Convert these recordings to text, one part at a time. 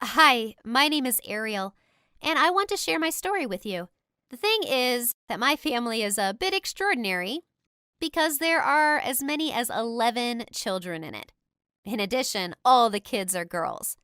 Hi, my name is Ariel, and I want to share my story with you. The thing is that my family is a bit extraordinary because there are as many as 11 children in it. In addition, all the kids are girls.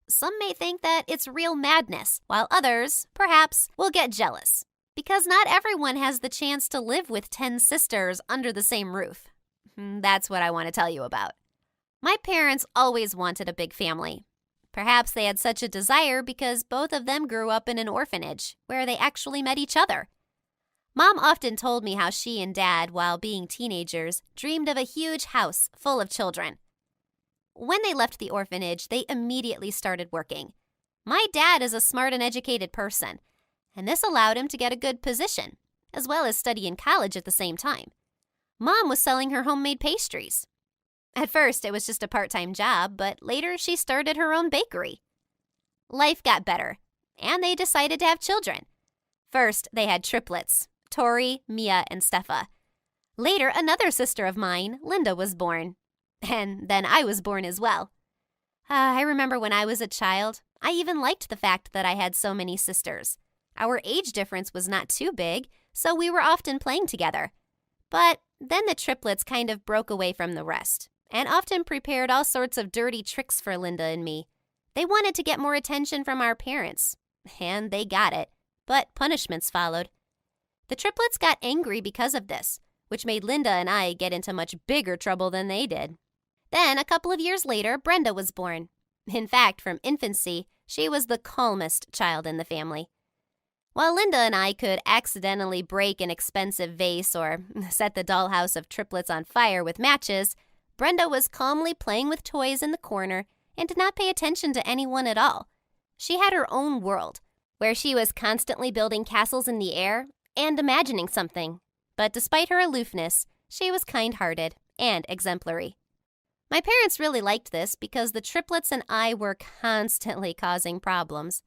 Some may think that it's real madness, while others, perhaps, will get jealous because not everyone has the chance to live with 10 sisters under the same roof. That's what I want to tell you about. My parents always wanted a big family. Perhaps they had such a desire because both of them grew up in an orphanage where they actually met each other. Mom often told me how she and Dad, while being teenagers, dreamed of a huge house full of children. When they left the orphanage, they immediately started working. My dad is a smart and educated person, and this allowed him to get a good position, as well as study in college at the same time. Mom was selling her homemade pastries. At first, it was just a part-time job, but later she started her own bakery. Life got better, and they decided to have children. First, they had triplets, Tori, Mia, and Stefa. Later, another sister of mine, Linda, was born. And then I was born as well. I remember when I was a child, I even liked the fact that I had so many sisters. Our age difference was not too big, so we were often playing together. But then the triplets kind of broke away from the rest, and often prepared all sorts of dirty tricks for Linda and me. They wanted to get more attention from our parents, and they got it, but punishments followed. The triplets got angry because of this, which made Linda and I get into much bigger trouble than they did. Then, a couple of years later, Brenda was born. In fact, from infancy, she was the calmest child in the family. While Linda and I could accidentally break an expensive vase or set the dollhouse of triplets on fire with matches, Brenda was calmly playing with toys in the corner and did not pay attention to anyone at all. She had her own world, where she was constantly building castles in the air and imagining something. But despite her aloofness, she was kind-hearted and exemplary. My parents really liked this because the triplets and I were constantly causing problems.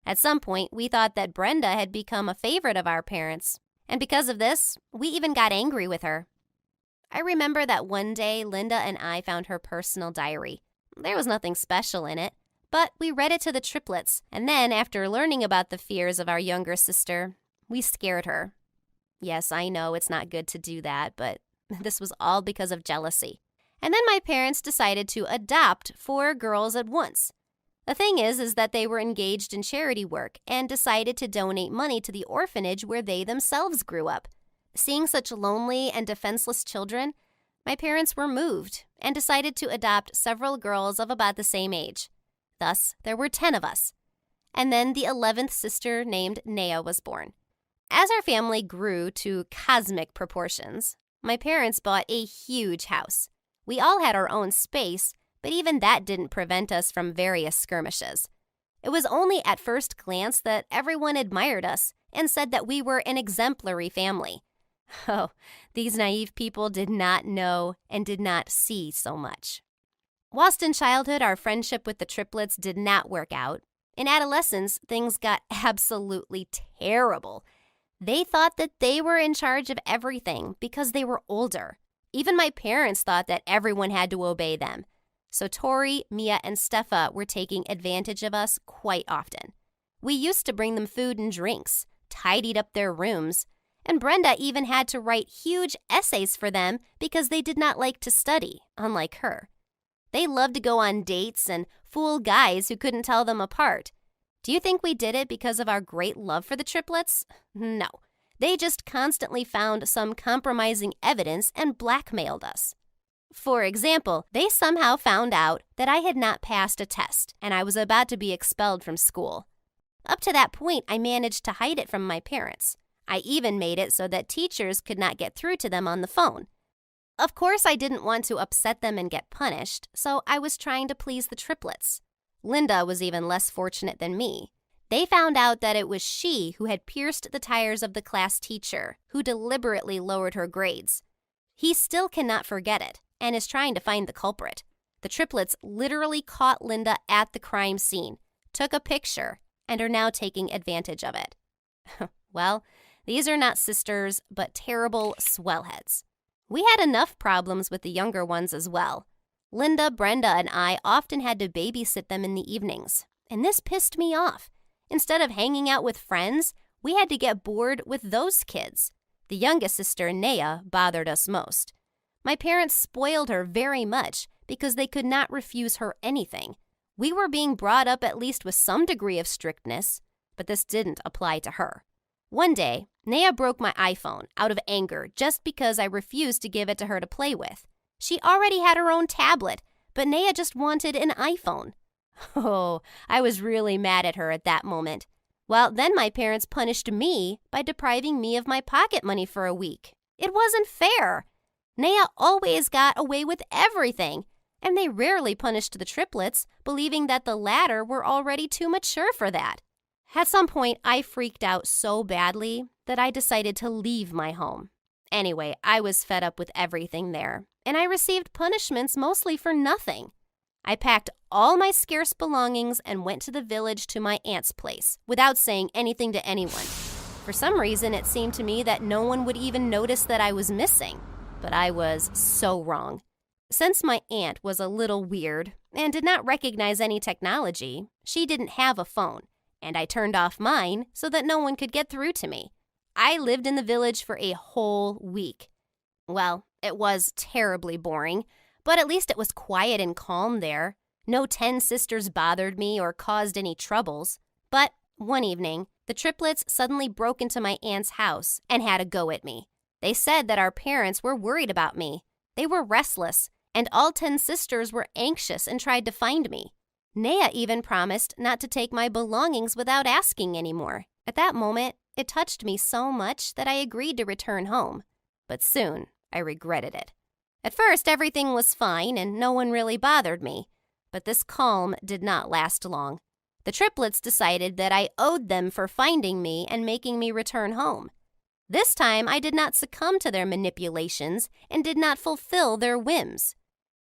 At some point, we thought that Brenda had become a favorite of our parents, and because of this, we even got angry with her. I remember that one day, Linda and I found her personal diary. There was nothing special in it, but we read it to the triplets, and then, after learning about the fears of our younger sister, we scared her. Yes, I know it's not good to do that, but this was all because of jealousy. And then my parents decided to adopt 4 girls at once. The thing is that they were engaged in charity work and decided to donate money to the orphanage where they themselves grew up. Seeing such lonely and defenseless children, my parents were moved and decided to adopt several girls of about the same age. Thus, there were 10 of us. And then the 11th sister named Nea was born. As our family grew to cosmic proportions, my parents bought a huge house. We all had our own space, but even that didn't prevent us from various skirmishes. It was only at first glance that everyone admired us and said that we were an exemplary family. Oh, these naive people did not know and did not see so much. Whilst in childhood, our friendship with the triplets did not work out, in adolescence, things got absolutely terrible. They thought that they were in charge of everything because they were older. Even my parents thought that everyone had to obey them. So Tori, Mia, and Stefa were taking advantage of us quite often. We used to bring them food and drinks, tidied up their rooms, and Brenda even had to write huge essays for them because they did not like to study, unlike her. They loved to go on dates and fool guys who couldn't tell them apart. Do you think we did it because of our great love for the triplets? No. They just constantly found some compromising evidence and blackmailed us. For example, they somehow found out that I had not passed a test and I was about to be expelled from school. Up to that point, I managed to hide it from my parents. I even made it so that teachers could not get through to them on the phone. Of course, I didn't want to upset them and get punished, so I was trying to please the triplets. Linda was even less fortunate than me. They found out that it was she who had pierced the tires of the class teacher, who deliberately lowered her grades. He still cannot forget it and is trying to find the culprit. The triplets literally caught Linda at the crime scene, took a picture, and are now taking advantage of it. Well, these are not sisters, but terrible swellheads. We had enough problems with the younger ones as well. Linda, Brenda, and I often had to babysit them in the evenings. and this pissed me off. Instead of hanging out with friends, we had to get bored with those kids. The youngest sister, Nea, bothered us most. My parents spoiled her very much because they could not refuse her anything. We were being brought up at least with some degree of strictness, but this didn't apply to her. One day, Nea broke my iPhone out of anger just because I refused to give it to her to play with. She already had her own tablet, but Nea just wanted an iPhone. Oh, I was really mad at her at that moment. Well, then my parents punished me by depriving me of my pocket money for a week. It wasn't fair. Nea always got away with everything, and they rarely punished the triplets, believing that the latter were already too mature for that. At some point, I freaked out so badly that I decided to leave my home. Anyway, I was fed up with everything there, and I received punishments mostly for nothing. I packed all my scarce belongings and went to the village to my aunt's place without saying anything to anyone. For some reason, it seemed to me that no one would even notice that I was missing. But I was so wrong. Since my aunt was a little weird and did not recognize any technology, she didn't have a phone, and I turned off mine so that no one could get through to me. I lived in the village for a whole week. Well, it was terribly boring, but at least it was quiet and calm there. No 10 sisters bothered me or caused any troubles. But one evening, the triplets suddenly broke into my aunt's house and had a go at me. They said that our parents were worried about me. They were restless, and all 10 sisters were anxious and tried to find me. Nea even promised not to take my belongings without asking anymore. At that moment, it touched me so much that I agreed to return home. But soon, I regretted it. At first, everything was fine and no one really bothered me. But this calm did not last long. The triplets decided that I owed them for finding me and making me return home. This time, I did not succumb to their manipulations and did not fulfill their whims.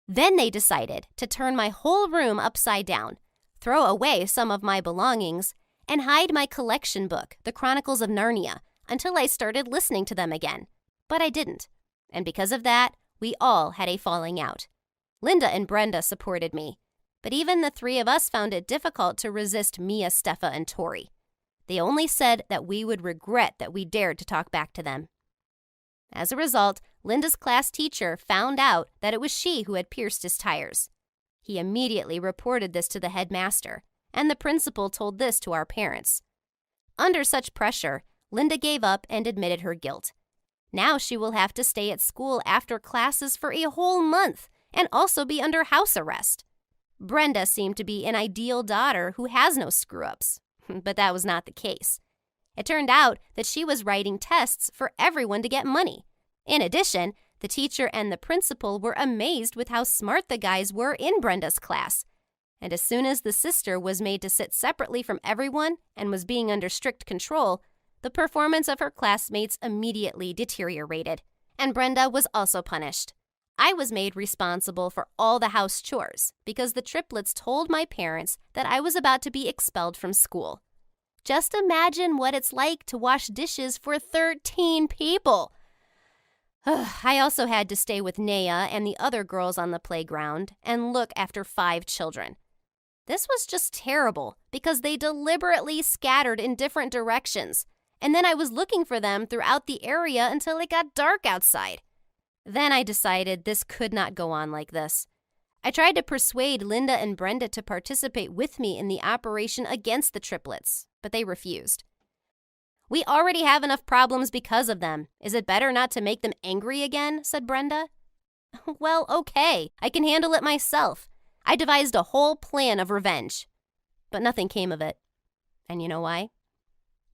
Then they decided to turn my whole room upside down, throw away some of my belongings, and hide my collection book, The Chronicles of Narnia, until I started listening to them again. But I didn't. And because of that, we all had a falling out. Linda and Brenda supported me, but even the 3 of us found it difficult to resist Mia, Steffa, and Tori. They only said that we would regret that we dared to talk back to them. As a result, Linda's class teacher found out that it was she who had pierced his tires. He immediately reported this to the headmaster, and the principal told this to our parents. Under such pressure, Linda gave up and admitted her guilt. Now she will have to stay at school after classes for a whole month and also be under house arrest. Brenda seemed to be an ideal daughter who has no screw-ups, but that was not the case. It turned out that she was writing tests for everyone to get money. In addition, the teacher and the principal were amazed with how smart the guys were in Brenda's class. And as soon as the sister was made to sit separately from everyone and was being under strict control, the performance of her classmates immediately deteriorated, and Brenda was also punished. I was made responsible for all the house chores because the triplets told my parents that I was about to be expelled from school. Just imagine what it's like to wash dishes for 13 people. I also had to stay with Nea and the other girls on the playground and look after 5 children. This was just terrible because they deliberately scattered in different directions, and then I was looking for them throughout the area until it got dark outside. Then I decided this could not go on like this. I tried to persuade Linda and Brenda to participate with me in the operation against the triplets, but they refused. "We already have enough problems because of them. Is it better not to make them angry again?" said Brenda. "Well, okay, I can handle it myself." I devised a whole plan of revenge, but nothing came of it. And you know why?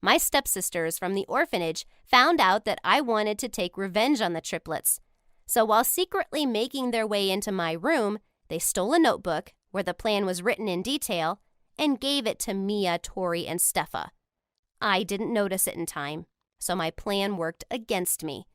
My stepsisters from the orphanage found out that I wanted to take revenge on the triplets. So while secretly making their way into my room, they stole a notebook where the plan was written in detail and gave it to Mia, Tori, and Steffa. I didn't notice it in time, so my plan worked against me.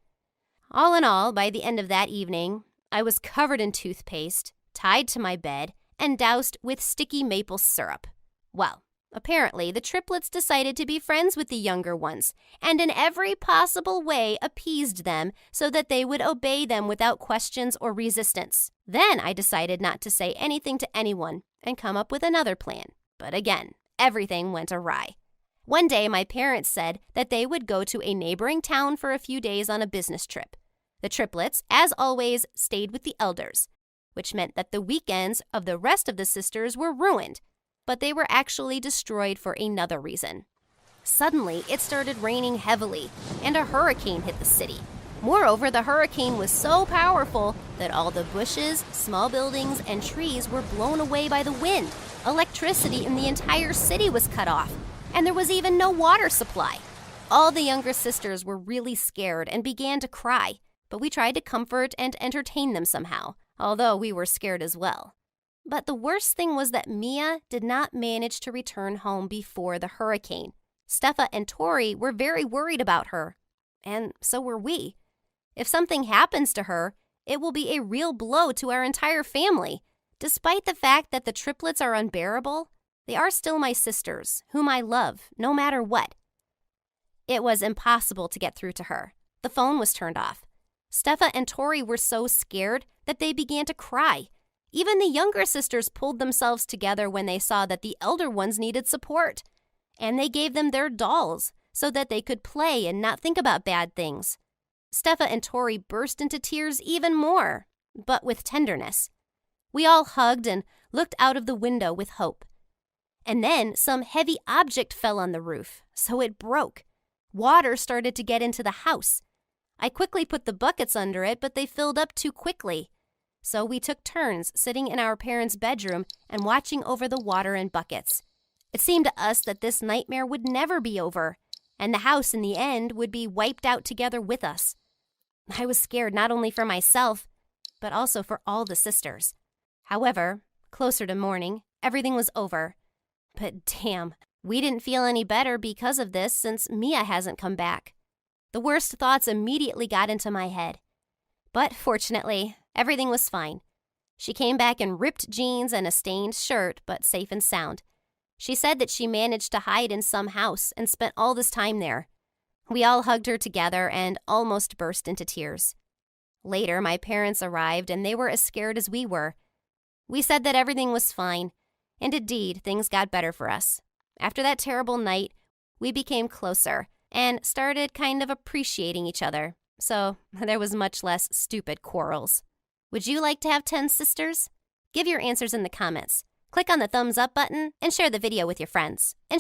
All in all, by the end of that evening, I was covered in toothpaste, tied to my bed, and doused with sticky maple syrup. Well, apparently the triplets decided to be friends with the younger ones, and in every possible way appeased them so that they would obey them without questions or resistance. Then I decided not to say anything to anyone and come up with another plan. But again, everything went awry. One day, my parents said that they would go to a neighboring town for a few days on a business trip. The triplets, as always, stayed with the elders, which meant that the weekends of the rest of the sisters were ruined, but they were actually destroyed for another reason. Suddenly, it started raining heavily, and a hurricane hit the city. Moreover, the hurricane was so powerful that all the bushes, small buildings, and trees were blown away by the wind. Electricity in the entire city was cut off, and there was even no water supply. All the younger sisters were really scared and began to cry, but we tried to comfort and entertain them somehow, although we were scared as well. But the worst thing was that Mia did not manage to return home before the hurricane. Steffa and Tori were very worried about her, and so were we. If something happens to her, it will be a real blow to our entire family. Despite the fact that the triplets are unbearable, they are still my sisters, whom I love, no matter what. It was impossible to get through to her. The phone was turned off. Steffa and Tori were so scared that they began to cry. Even the younger sisters pulled themselves together when they saw that the elder ones needed support. And they gave them their dolls so that they could play and not think about bad things. Steffa and Tori burst into tears even more, but with tenderness. We all hugged and looked out of the window with hope. And then some heavy object fell on the roof, so it broke. Water started to get into the house. I quickly put the buckets under it, but they filled up too quickly. So we took turns sitting in our parents' bedroom and watching over the water in buckets. It seemed to us that this nightmare would never be over, and the house in the end would be wiped out together with us. I was scared not only for myself, but also for all the sisters. However, closer to morning, everything was over. But damn, we didn't feel any better because of this since Mia hasn't come back. The worst thoughts immediately got into my head. But fortunately, everything was fine. She came back in ripped jeans and a stained shirt, but safe and sound. She said that she managed to hide in some house and spent all this time there. We all hugged her together and almost burst into tears. Later, my parents arrived and they were as scared as we were. We said that everything was fine, and indeed, things got better for us. After that terrible night, we became closer and started kind of appreciating each other, so there was much less stupid quarrels. Would you like to have 10 sisters? Give your answers in the comments. Click on the thumbs up button and share the video with your friends. And